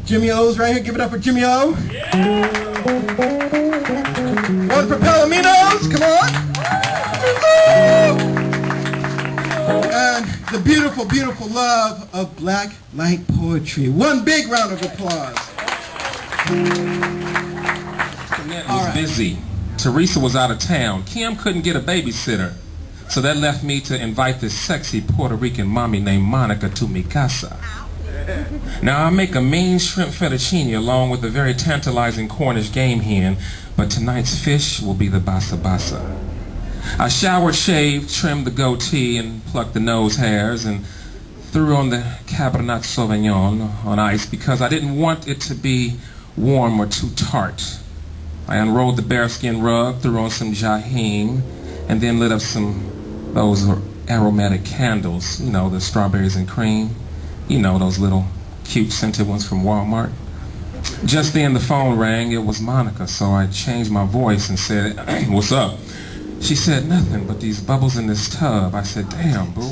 Jimmy O's right here. Give it up for Jimmy O. Yeah. One for Palominos. Come on. And the beautiful, beautiful love of black light poetry. One big round of applause. Jeanette was busy. Teresa was out of town. Kim couldn't get a babysitter. So that left me to invite this sexy Puerto Rican mommy named Monica to mi casa. Now I make a mean shrimp fettuccine along with a very tantalizing Cornish game hen, but tonight's fish will be the basa basa. I showered, shaved, trimmed the goatee, and plucked the nose hairs, and threw on the Cabernet Sauvignon on ice because I didn't want it to be warm or too tart. I unrolled the bearskin rug, threw on some jaheen, and then lit up those aromatic candles, you know, the strawberries and cream, you know, those little cute scented ones from Walmart. Just then the phone rang. It was Monica, so I changed my voice and said, "Hey, what's up?" She said, "Nothing but these bubbles in this tub." I said, "Damn, boo."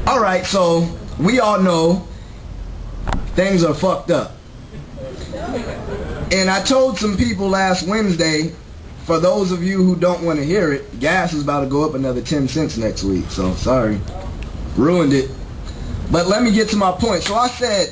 All right, so we all know things are fucked up. And I told some people last Wednesday, for those of you who don't want to hear it, gas is about to go up another 10 cents next week. So sorry, ruined it. But let me get to my point. So I said,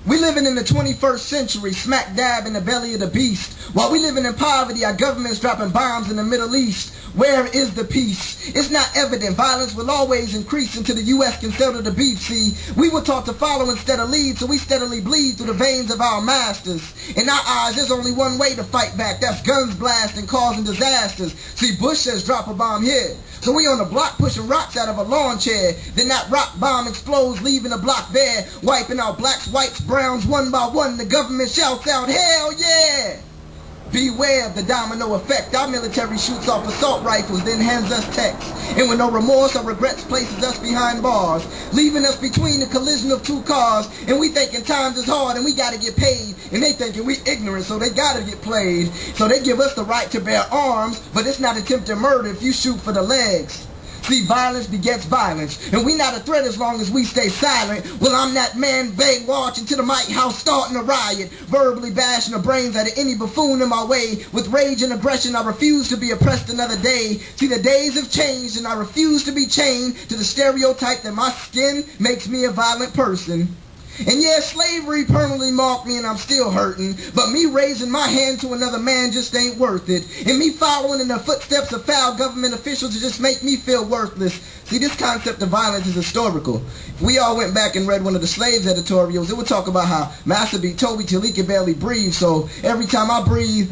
we living in the 21st century, smack dab in the belly of the beast. While we living in poverty, our government's dropping bombs in the Middle East. Where is the peace? It's not evident. Violence will always increase until the U.S. can settle the beef. See, we were taught to follow instead of lead, so we steadily bleed through the veins of our masters. In our eyes, there's only one way to fight back. That's guns blasting, causing disasters. See, Bush says drop a bomb here. So we on the block pushing rocks out of a lawn chair. Then that rock bomb explodes, leaving the block bare, wiping out blacks, whites, browns, one by one. The government shouts out, hell yeah! Beware of the domino effect. Our military shoots off assault rifles, then hands us texts. And with no remorse or regrets places us behind bars, leaving us between the collision of two cars. And we thinking times is hard and we gotta get paid. And they thinking we ignorant, so they gotta get played. So they give us the right to bear arms, but it's not attempted murder if you shoot for the legs. See, violence begets violence, and we not a threat as long as we stay silent. Well, I'm that man vague watching to the White House starting a riot, verbally bashing the brains out of any buffoon in my way. With rage and aggression, I refuse to be oppressed another day. See, the days have changed, and I refuse to be chained to the stereotype that my skin makes me a violent person. And yeah, slavery permanently marked me and I'm still hurting, but me raising my hand to another man just ain't worth it. And me following in the footsteps of foul government officials to just make me feel worthless. See, this concept of violence is historical. If we all went back and read one of the slaves editorials, it would talk about how Master beat Toby till he could barely breathe, so every time I breathe,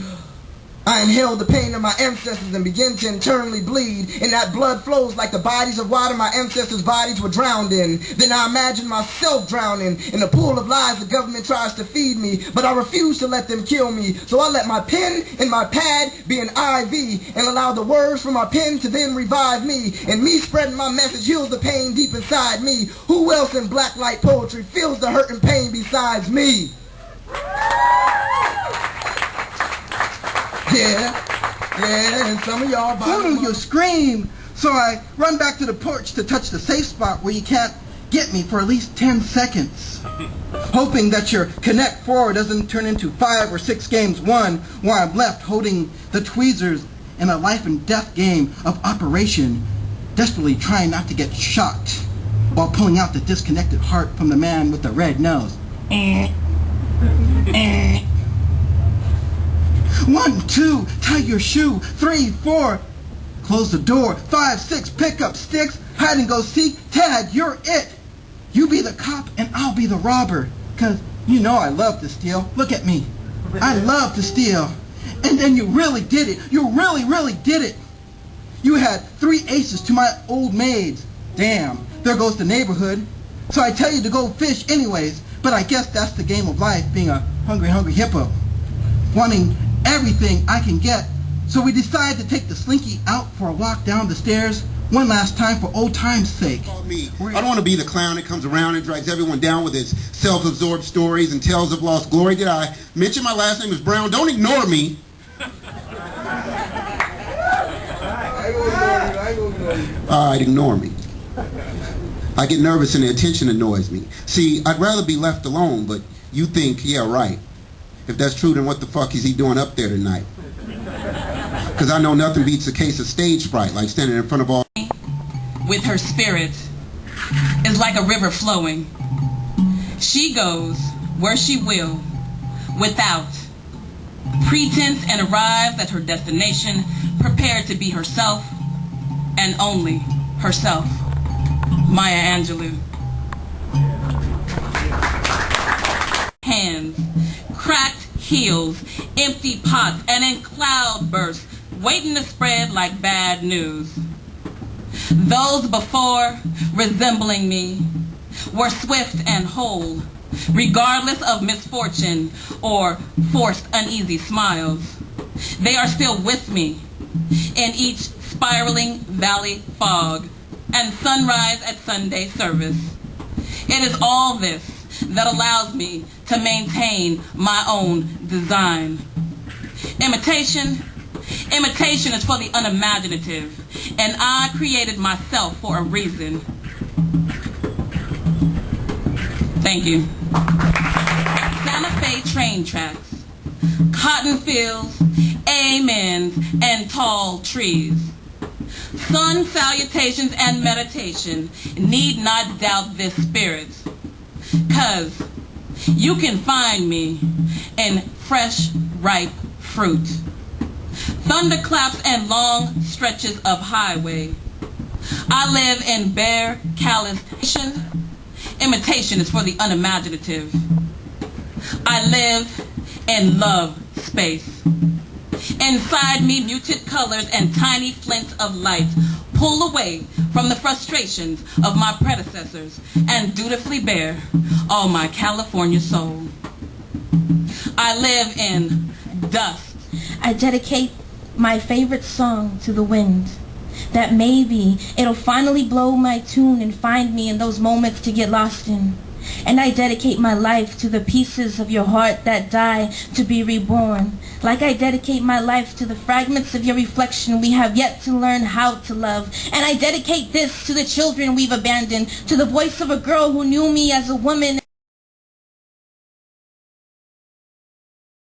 I inhale the pain of my ancestors and begin to internally bleed, and that blood flows like the bodies of water my ancestors' bodies were drowned in. Then I imagine myself drowning in the pool of lies the government tries to feed me, but I refuse to let them kill me. So I let my pen and my pad be an IV and allow the words from my pen to then revive me. And me spreading my message heals the pain deep inside me. Who else in black light poetry feels the hurt and pain besides me? Yeah, and some of y'all voodoo, you scream. So I run back to the porch to touch the safe spot where you can't get me for at least 10 seconds. Hoping that your Connect 4 doesn't turn into 5 or 6 games won while I'm left holding the tweezers in a life and death game of operation, desperately trying not to get shot while pulling out the disconnected heart from the man with the red nose. 1, 2, tie your shoe. 3, 4, close the door. 5, 6, pick up sticks. Hide and go seek. Tag, you're it. You be the cop and I'll be the robber. 'Cause you know I love to steal. Look at me. I love to steal. And then you really did it. You really, really did it. You had 3 aces to my old maids. Damn, there goes the neighborhood. So I tell you to go fish anyways. But I guess that's the game of life, being a hungry, hungry hippo. Wanting everything I can get. So we decided to take the slinky out for a walk down the stairs one last time for old time's sake. Me. I don't want to be the clown that comes around and drags everyone down with his self-absorbed stories and tales of lost glory. Did I mention my last name is Brown? Don't ignore me. Alright, ignore me. I get nervous and the attention annoys me. See, I'd rather be left alone, but you think, yeah, right. If that's true, then what the fuck is he doing up there tonight? Because I know nothing beats a case of stage fright, like standing in front of all... With her spirit is like a river flowing. She goes where she will, without pretense, and arrives at her destination prepared to be herself and only herself. Maya Angelou. Hands, cracked heels, empty pots, and in cloudbursts, waiting to spread like bad news. Those before, resembling me, were swift and whole, regardless of misfortune or forced uneasy smiles. They are still with me in each spiraling valley fog and sunrise at Sunday service. It is all this that allows me to maintain my own design. Imitation is for the unimaginative, and I created myself for a reason. Thank you. Santa Fe train tracks, cotton fields, amens, and tall trees. Sun salutations and meditation need not doubt this spirit, 'cause you can find me in fresh, ripe fruit. Thunderclaps and long stretches of highway. I live in bare, callous imitation is for the unimaginative. I live in love space. Inside me, muted colors and tiny flints of light pull away from the frustrations of my predecessors and dutifully bear all my California soul. I live in dust. I dedicate my favorite song to the wind, that maybe it'll finally blow my tune and find me in those moments to get lost in. And I dedicate my life to the pieces of your heart that die to be reborn. Like I dedicate my life to the fragments of your reflection we have yet to learn how to love. And I dedicate this to the children we've abandoned, to the voice of a girl who knew me as a woman.